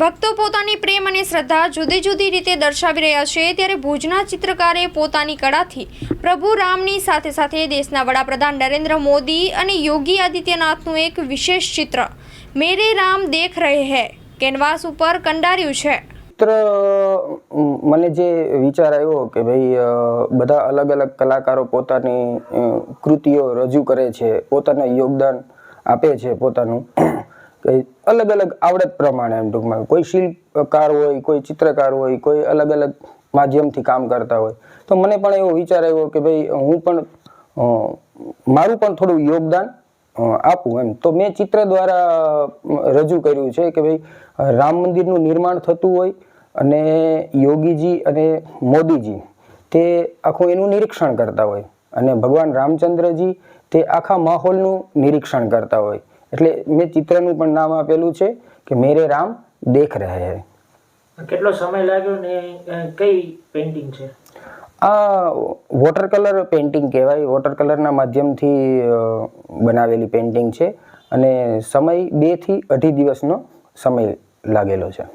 ભક્તો પોતાની પ્રેમ અને શ્રદ્ધા જુદી જુદી રીતે દર્શાવી રહ્યા છે, ત્યારે ભુજના ચિત્રકારે પોતાની કળાથી પ્રભુ રામની સાથે સાથે દેશના વડાપ્રધાન નરેન્દ્ર મોદી અને યોગી આદિત્યનાથનું એક વિશેષ ચિત્ર મેરે રામ દેખ રહે હૈ કેનવાસ ઉપર કંડાર્યું છે. મને જે વિચાર આવ્યો કે ભાઈ બધા અલગ અલગ કલાકારો પોતાની કૃતિઓ રજૂ કરે છે, પોતાના યોગદાન આપે છે, પોતાનું અલગ અલગ આવડત પ્રમાણે, એમ ટૂંકમાં કોઈ શિલ્પકાર હોય, કોઈ ચિત્રકાર હોય, કોઈ અલગ અલગ માધ્યમથી કામ કરતા હોય. તો મને પણ એવો વિચાર આવ્યો કે ભાઈ હું પણ મારું પણ થોડું યોગદાન આપું એમ. તો મેં ચિત્ર દ્વારા રજૂ કર્યું છે કે ભાઈ રામ મંદિરનું નિર્માણ થતું હોય અને યોગીજી અને મોદીજી તે આખું એનું નિરીક્ષણ કરતા હોય અને ભગવાન રામચંદ્રજી તે આખા માહોલનું નિરીક્ષણ કરતા હોય. એટલે મેં ચિત્રનું પણ નામ આપેલું છે કે મેરે રામ દેખ રહે હૈ. કેટલો સમય લાગ્યો ને કઈ પેઇન્ટિંગ છે આ? વોટર કલર પેઇન્ટિંગ કહેવાય. વોટર કલરના માધ્યમથી બનાવેલી પેઇન્ટિંગ છે અને સમય 2 થી 2.5 દિવસનો સમય લાગેલો છે.